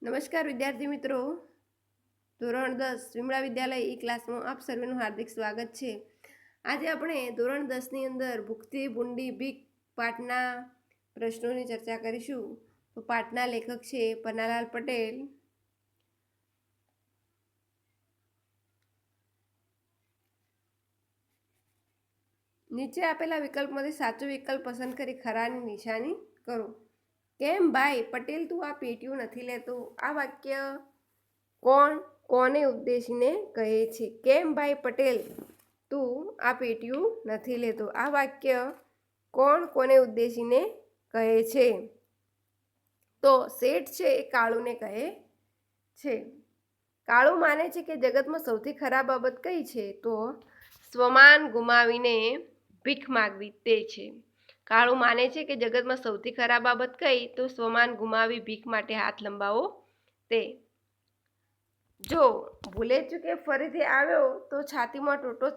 નમસ્કાર વિદ્યાર્થી મિત્રો, ધોરણ 10 વિમળા વિદ્યાલય ઈ ક્લાસમાં આપ સર્વેનું હાર્દિક સ્વાગત છે। આજે આપણે ધોરણ 10ની અંદર ભૂખથી ભૂંડી બીક પાઠના પ્રશ્નોની ચર્ચા કરીશું। તો પાઠના લેખક છે પન્નાલાલ પટેલ। નીચે આપેલા વિકલ્પમાંથી સાચો વિકલ્પ પસંદ કરી ખરાની નિશાની કરો। કેમ ભાઈ પટેલ તું આ પેટીયું નથી લેતો? આ વાક્ય કોણ કોને ઉદ્દેશીને કહે છે? કેમ ભાઈ પટેલ તું આ પેટીયું નથી લેતો? આ વાક્ય કોણ કોને ઉદ્દેશીને કહે છે? તો શેઠ છે એ કાળુને કહે છે। કાળુ માને છે કે જગતમાં સૌથી ખરાબ બાબત કઈ છે? તો સ્વમાન ગુમાવીને ભીખ માગવી તે છે। કાળુ માને છે કે જગતમાં સૌથી ખરાબ બાબત કઈ? તો સ્વમાન ગુમાવી ભીખ માટે હાથ લંબાવો તે। જો ભૂલે ચૂકે ફરીથી આવ્યો તો છાતીમાં ટોટો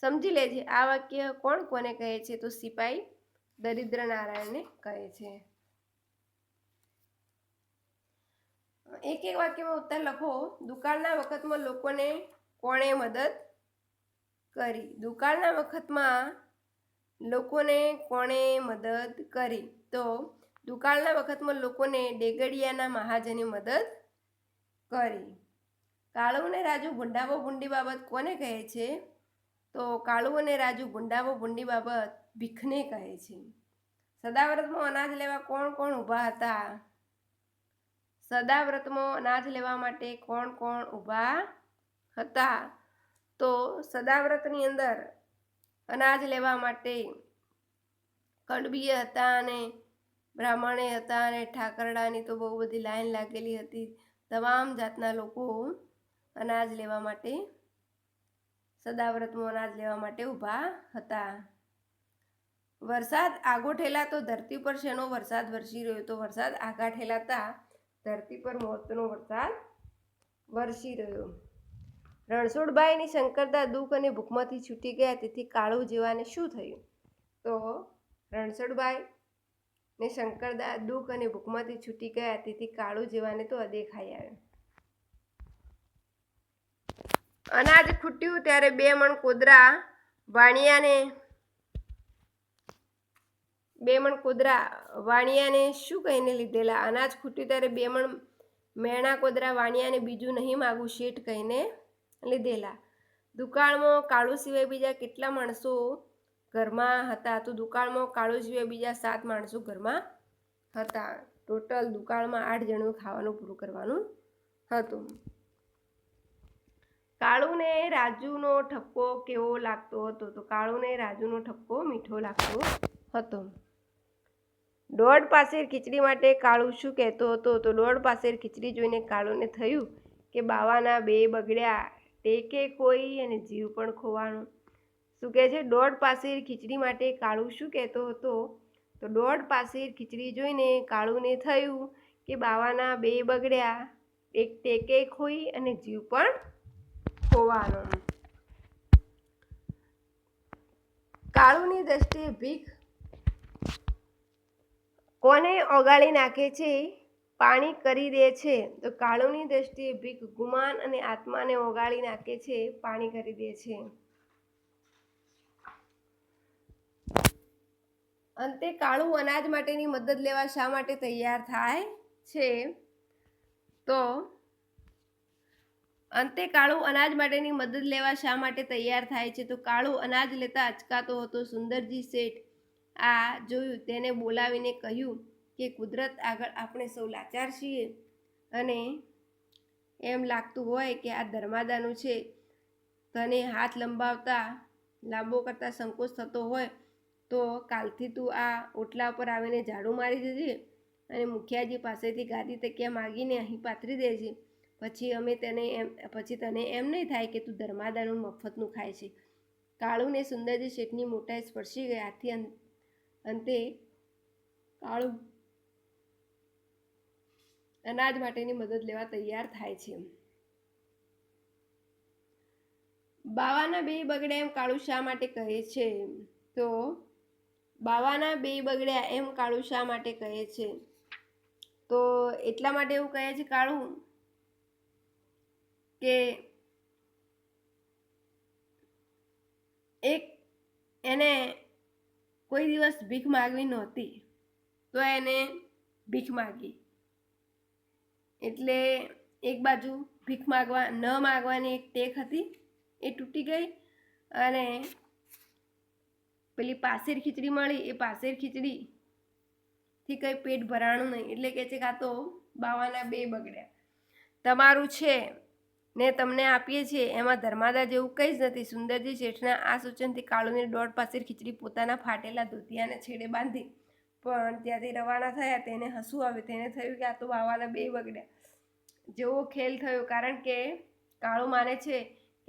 સમજી લેજે। આ વાક્ય કોણ કોને કહે છે? તો સિપાઈ દરિદ્ર નારાયણને કહે છે। એક એક વાક્યમાં ઉત્તર લખો। દુકાળના વખતમાં લોકોને કોણે મદદ કરી? દુકાળના વખતમાં લોકોને કોણે મદદ કરી? તો દુકાળના વખતમાં લોકોને ડેગડિયાના મહાજને મદદ કરી। કાળુ અને રાજુ ભૂંડાવો ભૂંડી બાબત કોને કહે છે? તો કાળુ અને રાજુ ભૂંડાવો ભૂંડી બાબત ભીખને કહે છે। સદાવ્રતમાં અનાજ લેવા કોણ કોણ ઊભા હતા? સદાવ્રતમાં અનાજ લેવા માટે કોણ કોણ ઊભા હતા? તો સદાવ્રતની અંદર અનાજ લેવા માટે કડબીએ હતા અને બ્રાહ્મણે હતા અને ઠાકરડાની તો બહુ બધી લાઈન લાગેલી હતી। તમામ જાતના લોકો અનાજ લેવા માટે સદાવ્રતમાં અનાજ લેવા માટે ઊભા હતા। વરસાદ આગો ઠેલાતો ધરતી પર શેનો વરસાદ વરસી રહ્યો? તો વરસાદ આગા ઠેલાતા ધરતી પર મોતનો વરસાદ વરસી રહ્યો। રણછોડભાઈની શંકરદા દુઃખ અને ભૂખમાંથી છૂટી ગયા તેથી કાળુ જેવાને શું થયું? તો રણછોડભાઈ ને શંકરદા દુઃખ અને ભૂખમાંથી છૂટી ગયા તેથી કાળુ જેવાને તો અદેખાઈ આવ્યો। અનાજ ખૂટ્યું ત્યારે 2 મણ કોદરા વાણિયાને શું કહીને લીધેલા? અનાજ ખૂટ્યું ત્યારે 2 મણ મેણા કોદરા વાણિયાને બીજું નહીં માગું શેઠ કહીને લીધેલા। દુકાળમાં કાળુ સિવાય બીજા કેટલા માણસો ઘરમાં હતા? તો દુકાળમાં કાળુ સિવાય બીજા 7 માણસો ઘરમાં હતા। ટોટલ દુકાળમાં 8 જણનું ખાવાનું પૂરું કરવાનું હતું। કાળુને રાજુનો ઠપકો કેવો લાગતો હતો? તો કાળુને રાજુનો ઠપકો મીઠો લાગતો હતો। દોઢ પાસેર ખીચડી માટે કાળુ શું કહેતો હતો? તો દોઢ પાસેર ખીચડી જોઈને કાળુને થયું કે બાવાના 2 બગડ્યા ટેકે કોઈ અને જીવ પણ ખોવાનો। શું કહે છે? દોઢ પાસેર ખીચડી માટે કાળુ શું કહેતો હતો? તો દોઢ પાસેર ખીચડી જોઈને કાળુને થયું કે બાવાના 2 બગડ્યા એક ટેકે ખોઈ અને જીવ પણ ખોવાનો। કાળુની દ્રષ્ટિએ ભીખ કોને ઓગાળી નાખે છે? પાણી કરી દે છે। તો કાળુની દ્રષ્ટિએ ભીખ ગુમાન અને આત્માને ઓગાળી નાખે છે, પાણી કરી દે છે। અંતે કાળુ અનાજ માટેની મદદ લેવા શા માટે તૈયાર થાય છે? તો અંતે કાળુ અનાજ માટેની મદદ લેવા શા માટે તૈયાર થાય છે? તો કાળુ અનાજ લેતા અચકાતો હતો। સુંદરજી શેઠ આ જોયું તેને બોલાવીને કહ્યું કે કુદરત આગળ આપણે સૌ લાચાર છીએ અને એમ લાગતું હોય કે આ ધર્માદાનું છે, તને હાથ લાંબો કરતા સંકોચ થતો હોય તો કાલથી તું આ ઓટલા પર આવીને ઝાડુ મારી દેજે અને મુખિયાજી પાસેથી ગાદી તકિયા માગીને અહીં પાથરી દેજે। પછી તને એમ નહીં થાય કે તું ધર્માદાનું મફતનું ખાય છે। કાળુને સુંદરજી શેઠની મોટાઈ સ્પર્શી ગઈ। આથી અંતે કાળુ અનાજ માટેની મદદ લેવા તૈયાર થાય છે। બાવાના 2 બગડ્યા એમ કાળુ શા માટે કહે છે? તો બાવાના 2 બગડ્યા એમ કાળુ શા માટે કહે છે? તો એટલા માટે એવું કહે છે કાળું કે એક એને કોઈ દિવસ ભીખ માગવી નહોતી તો એને ભીખ માગી, એટલે એક બાજુ ભીખ ન માગવાની એક ટેક હતી એ તૂટી ગઈ, અને પેલી પાસેર ખીચડી મળી એ પાસેર ખીચડીથી કંઈ પેટ ભરાણું નહીં, એટલે કે છે કે આ તો બાવાના બે બગડ્યા. તમારું છે ને તમને આપીએ છીએ એમાં ધર્માદા જેવું કંઈ જ નથી. સુંદરજી શેઠના આ સૂચનથી કાળુની દોઢ પાસેર ખીચડી પોતાના ફાટેલા ધોતિયાને છેડે બાંધી પણ ત્યાંથી રવાના થયા. તેને હસવું આવ્યું. તેને થયું કે આ તો બાવાના બે બગડ્યા જેવો ખેલ થયો, કારણ કે કાળું માને છે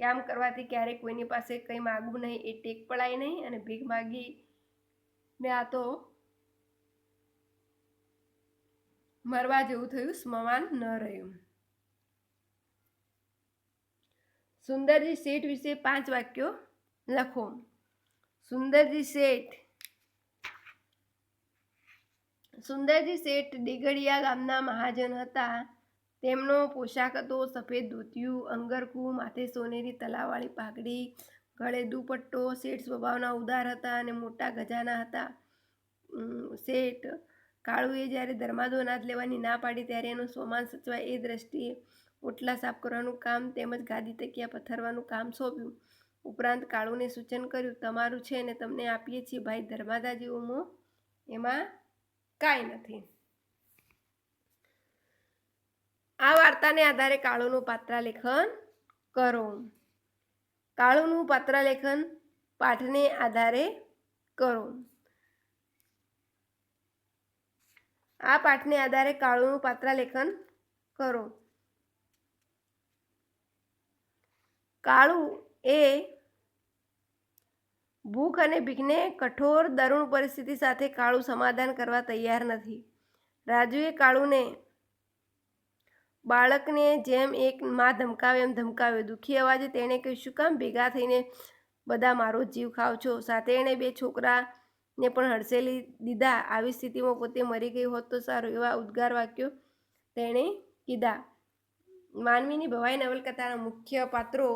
કે આમ કરવાથી ક્યારેય કોઈની પાસે કંઈ માગવું નહીં, એ ટેક પડાય નહીં, અને ભીખ માગી ને આ તો મરવા જેવું થયું, સ્મશાન ન રહ્યું. સુંદરજી શેઠ વિશે 5 વાક્યો લખો. સુંદરજી શેઠ ડીગડિયા ગામના મહાજન હતા. તેમનો પોશાક હતો સફેદ ધોતિયું, અંગરખું, માથે સોનેરી તલાવાળી પાઘડી, ગળે દુપટ્ટો. શેઠ સ્વભાવના ઉદાર હતા અને મોટા ગજાના હતા. શેઠ કાળુએ જ્યારે ધર્માદો અનાજ લેવાની ના પાડી ત્યારે એનું સ્વમાન સચવાય એ દ્રષ્ટિએ ઓટલા સાફ કરવાનું કામ તેમજ ગાદી તકિયા પથારવાનું કામ સોંપ્યું. ઉપરાંત કાળુને સૂચન કર્યું, તમારું છે ને તમને આપીએ છીએ ભાઈ ધર્માદા જેવું મોં એમાં કાંઈ નથી. આ વાર્તાને આધારે કાળુનું પાત્રાલેખન કરો. કાળુનું પાત્રાલેખન પાઠને આધારે કરો. આ પાઠને આધારે કાળુનું પાત્રાલેખન કરો. કાળું એ ભૂખ અને ભીખને કઠોર દરુણ પરિસ્થિતિ સાથે કાળું સમાધાન કરવા તૈયાર નથી. રાજુએ કાળુને બાળકને જેમ એક માં ધમકાવે એમ ધમકાવ્યો. દુઃખી અવાજે તેણે કહ્યું, શું કામ ભેગા થઈને બધા મારો જીવ ખાવ છો? સાથે એણે 2 છોકરાને પણ હડસેલી દીધા. આવી સ્થિતિમાં પોતે મરી ગઈ હોત તો સારું. એવા ઉદ્ગાર વાક્યો તેણે કીધા. માનવીની ભવાઈ નવલકથાના મુખ્ય પાત્રો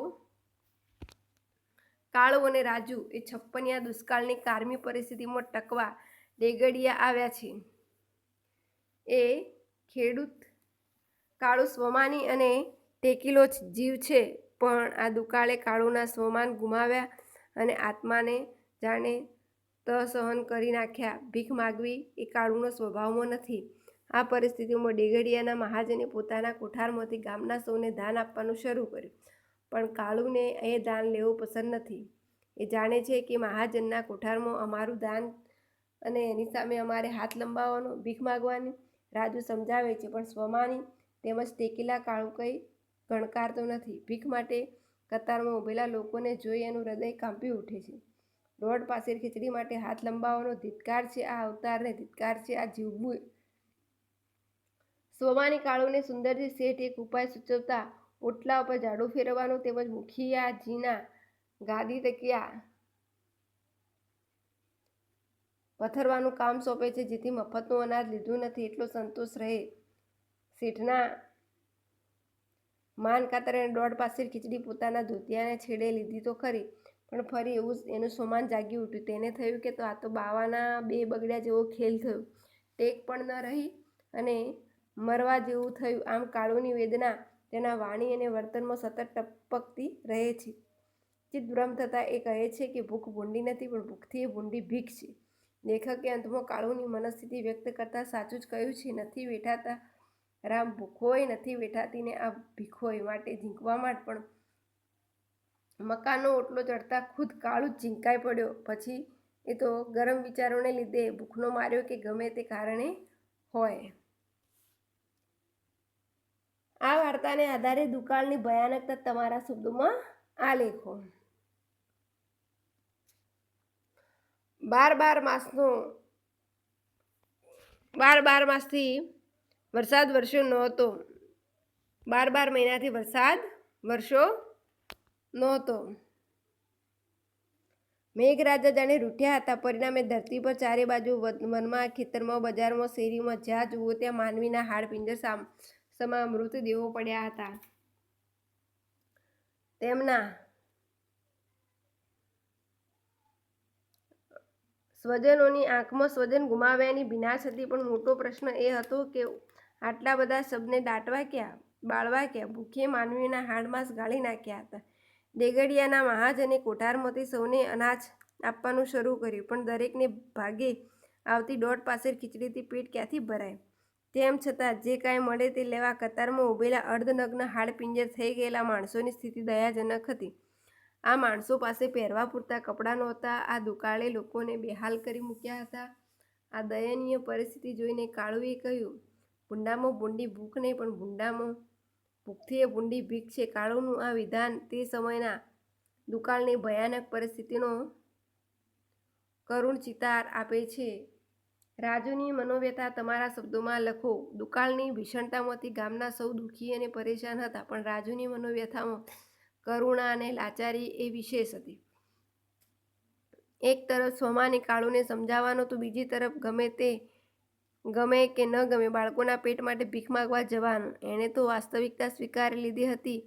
કાળુ અને રાજુ એ 56યા દુષ્કાળની કારમી પરિસ્થિતિમાં ટકવા ડેગડિયા આવ્યા છે. એ ખેડૂત કાળુ સ્વમાની અને ટેકીલો જીવ છે, પણ આ દુકાળે કાળુના સ્વમાન ગુમાવ્યા અને આત્માને જાણે તસહન કરી નાખ્યા. ભીખ માગવી એ કાળુનો સ્વભાવમાં નથી. આ પરિસ્થિતિમાં ડેગડિયાના મહાજને પોતાના કોઠારમાંથી ગામના સૌને દાન આપવાનું શરૂ કર્યું, પણ કાળુને એ દાન લેવું પસંદ નથી. એ જાણે છે કે મહાજનના કોઠારમાં અમારું દાન અને એની સામે અમારે હાથ લંબાવવાનો, ભીખ માગવાની. રાજુ સમજાવે છે, પણ સ્વમાની તેમજ ટેકીલા કાળુ કંઈ ગણકારતો નથી. ભીખ માટે કતારમાં ઊભેલા લોકોને જોઈ એનું હૃદય કાંપી ઉઠે છે. દોઢ પાસેર ખીચડી માટે હાથ લંબાવવાનો ધિક્કાર છે આ અવતારને, ધિક્કાર છે આ જીવવું. સ્વમાની કાળુને સુંદરજી શેઠ એક ઉપાય સૂચવતા ઓટલા ઉપર ઝાડુ ફેરવવાનું તેમજ મુખિયાજીના ગાદી તકિયા પથરવાનું કામ સોંપે છે, જેથી મફતનું અનાજ લીધું નથી એટલો સંતોષ રહે. શેઠના માન ખાતર એને દોઢ પાસેર ખીચડી પોતાના ધોતિયાને છેડે લીધી તો ખરી, પણ ફરી એવું એનું સ્વમાન જાગી ઉઠ્યું. તેને થયું કે આ તો બાવાના 2 બગડ્યા જેવો ખેલ થયો. ટેક પણ ન રહી અને મરવા જેવું થયું. આમ કાળુની વેદના તેના વાણી અને વર્તનમાં સતત ટપકતી રહે છે. ચિત્તભ્રમ થતાં એ કહે છે કે ભૂખ ભૂંડી નથી, પણ ભૂખથી એ ભૂંડી ભીખ છે. લેખકે અંતમાં કાળુની મનસ્થિતિ વ્યક્ત કરતાં સાચું જ કહ્યું છે. નથી વેઠાતા રામ ભૂખોય, નથી વેઠાતી ને આ ભીખોય. માટે ઝીંકવા માંડ. પણ મકાનનો ઓટલો ચડતા ખુદ કાળું જ ઝીંકાઈ પડ્યો. પછી એ તો ગરમ વિચારોને લીધે ભૂખનો માર્યો કે ગમે તે કારણે હોય. આ વાર્તાને આધારે દુકાળની ભયાનકતા તમારા શબ્દોમાં આલેખો. 12 માસથી વરસાદ વરસ્યો નહોતો. 12 મહિનાથી વરસાદ વરસ્યો નહોતો. મેઘરાજા જાણે રૂઠ્યા હતા. પરિણામે ધરતી પર ચારે બાજુ, વનમાં, ખેતરમાં, બજારમાં, શેરીમાં જ્યાં જુઓ ત્યાં માનવીના હાડપિંજર સમા મૃતદેહો પડ્યા હતા. તેમના સ્વજનોની આંખમાં સ્વજન ગુમાવ્યાની ભીનાશ હતી. પણ મોટો પ્રશ્ન એ હતો કે આટલા બધા શબને દાટવા ક્યાં, બાળવા ક્યાં? ભૂખે માનવીના હાડમાંસ ગાળી નાખ્યા હતા. દેગડિયાના મહાજને કોઠારમાંથી સૌને અનાજ આપવાનું શરૂ કર્યું. પણ દરેકને ભાગે આવતી દોઢ પાસેર ખીચડીથી પેટ ક્યાંથી ભરાય? તેમ છતાં જે કાંઈ મળે તે લેવા કતારમાં ઊભેલા અર્ધનગ્ન હાડપિંજર થઈ ગયેલા માણસોની સ્થિતિ દયાજનક હતી. આ માણસો પાસે પહેરવા પૂરતા કપડાં નહોતા. આ દુકાળે લોકોને બેહાલ કરી મૂક્યા હતા. આ દયનીય પરિસ્થિતિ જોઈને કાળુએ કહ્યું, ભૂંડામાં ભૂંડી ભૂખ નહીં, પણ ભૂંડામાં ભૂખથી એ ભૂંડી ભીખ છે. કાળુનું આ વિધાન તે સમયના દુકાળની ભયાનક પરિસ્થિતિનો કરુણ ચિતાર આપે છે. રાજુની મનોવ્યથા તમારા શબ્દોમાં લખો. દુકાળની ભીષણતામાંથી ગામના સૌ દુઃખી અને પરેશાન હતા. પણ રાજુની મનોવ્યથામાં કરુણા અને લાચારી એ વિશેષ હતી. એક તરફ સોમાને કાળુને સમજાવવાનો તો બીજી તરફ ગમે કે ન ગમે બાળકોના પેટ માટે ભીખ માગવા જવાનું. એણે તો વાસ્તવિકતા સ્વીકારી લીધી હતી.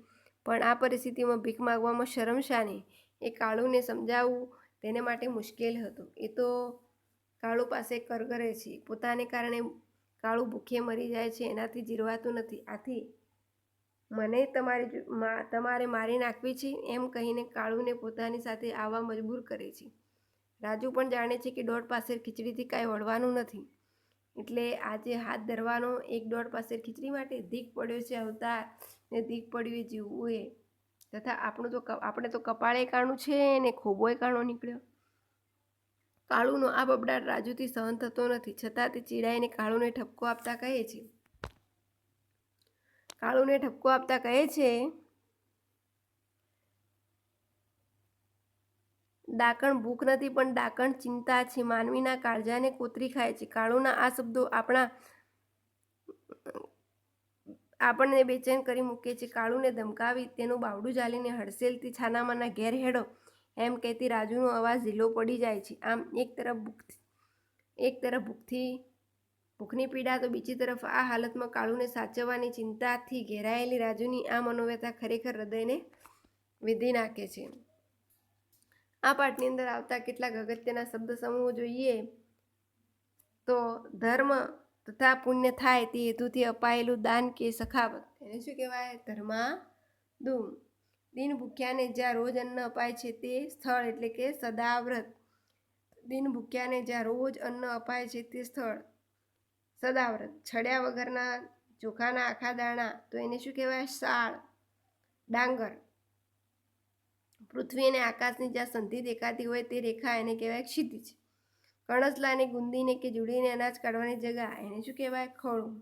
પણ આ પરિસ્થિતિમાં ભીખ માગવામાં શરમ શાની? એ કાળુને સમજાવવું તેને માટે મુશ્કેલ હતું. એ તો કાળુ પાસે કરગરે છે. પોતાને કારણે કાળુ ભૂખે મરી જાય છે. એનાથી જીરવાતું નથી. આથી મને તમારે મારી નાખવી છે એમ કહીને કાળુને પોતાની સાથે આવવા મજબૂર કરે છે. રાજુ પણ જાણે છે કે દોઢ પાસેર ખીચડીથી કાંઈ વળવાનું નથી. એટલે આજે હાથ ધરવાનો એક દોઢ પાસેર ખીચડી માટે ધીક પડ્યો છે અવતાર ને ધીક પડ્યું એ જીવવું એ. તથા આપણે તો કપાળે કાણું છે ને ખોબોય કાણો નીકળ્યો. કાળુનો આ બબડાટ રાજુથી સહન થતો નથી. છતાં તે ચીડાઈને કાળુને ઠપકો આપતા કહે છે, ડાકણ ભૂખ નથી પણ ડાકણ ચિંતા છે. માનવીના કાળજાને કોતરી ખાય છે. કાળુના આ શબ્દો આપણને બેચેન કરી મૂકે છે. કાળુને ધમકાવી તેનું બાવડું ઝાલીને હડસેલથી છાનામાના ઘેર હેડો એમ કહેતી રાજુનો અવાજ ઢીલો પડી જાય છે. આમ એક તરફ ભૂખની પીડા તો બીજી તરફ આ હાલતમાં કાળુને સાચવવાની ચિંતાથી ઘેરાયેલી રાજુની આ મનોવ્યથા ખરેખર હૃદયને વિંધી નાખે છે. આ પાઠની અંદર આવતા કેટલાક અગત્યના શબ્દ સમૂહો જોઈએ તો ધર્મ તથા પુણ્ય થાય તે હેતુથી અપાયેલું દાન કે સખાવત, એને શું કહેવાય? ધર્માદુમ. દિન ભૂખ્યાને જ્યાં રોજ અન્ન અપાય છે તે સ્થળ એટલે કે સદાવ્રત. દિન ભૂખ્યાને જ્યાં રોજ અન્ન અપાય છે તે સ્થળ સદાવ્રત. છડ્યા વગરના ચોખાના આખા દાણા તો એને શું કહેવાય? શાળ. ડાંગર. પૃથ્વી અને આકાશની જ્યાં સંધિ દેખાતી હોય તે રેખા એને કહેવાય ક્ષિતિજ. કણસલાને ગુંદીને કે જોડીને અનાજ કાઢવાની જગા એને શું કહેવાય? ખોળું.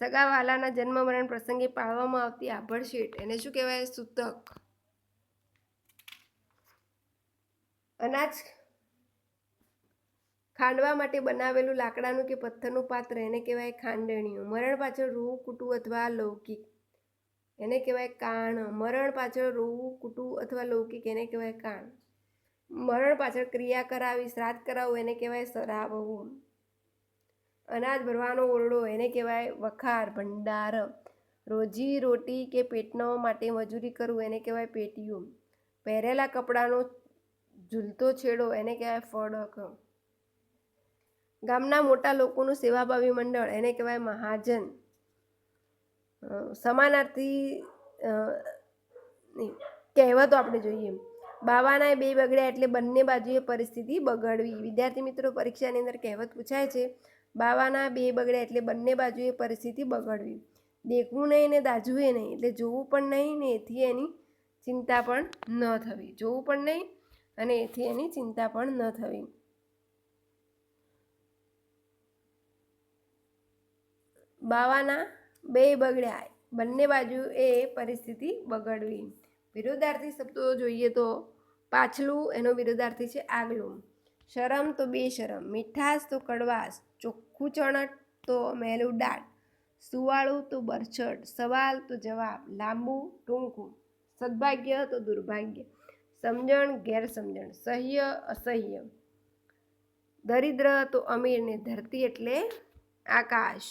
સગાવાલાના જન્મ મરણ પ્રસંગે પાળવામાં આવતી આભડશેટ એને શું કહેવાય? સૂતક. અનાજ ખાંડવા માટે બનાવેલું લાકડાનું કે પથ્થરનું પાત્ર એને કહેવાય ખાંડણીયું. મરણ પાછળ રોવું કૂટવું અથવા લૌકિક એને કહેવાય કાણ. મરણ પાછળ રોવું કૂટવું અથવા લૌકિક એને કહેવાય કાણ. મરણ પાછળ ક્રિયા કરાવી, શ્રાદ્ધ કરાવવું એને કહેવાય સરાવવું. અનાજ ભરવાનો ઓરડો એને કહેવાય વખાર, ભંડાર. રોજી રોટી કે પેટનો માટે મજૂરી કરવું એને કહેવાય પેટીયું. પહેરેલા કપડાનો ઝૂલતો છેડો એને કહેવાય ફડક. ગામના મોટા લોકોનું સેવાભાવી મંડળ એને કહેવાય મહાજન. સમાનાર્થી કહેવતો આપણે જોઈએ. બાવાના બે બગડ્યા એટલે બંને બાજુએ પરિસ્થિતિ બગડવી. વિદ્યાર્થી મિત્રો, પરીક્ષાની અંદર કહેવત પૂછાય છે, બાવાના બે બગડ્યા એટલે બંને બાજુએ પરિસ્થિતિ બગડવી. દેખવું નહીં ને દાઝવું નહીં, એટલે જોવું પણ નહીં ને એથી એની ચિંતા પણ ન થવી. જોવું પણ નહીં અને એથી એની ચિંતા પણ ન થવી. બાવાના બે બગડ્યા બંને બાજુ એ પરિસ્થિતિ બગડવી. વિરોધાર્થી શબ્દો જોઈએ તો પાછલું એનો વિરોધાર્થી છે આગલું. શરમ તો બેશરમ. મીઠાશ તો કડવાશ. ચોખ્ખું ચણટ તો મેલું દાટ. સુવાળું તો બરછટ. સવાલ તો જવાબ. લાંબુ ટૂંકું. સદભાગ્ય તો દુર્ભાગ્ય. સમજણ ગેરસમજણ, સહ્ય અસહ્ય, દરિદ્ર તો અમીર ને ધરતી એટલે આકાશ.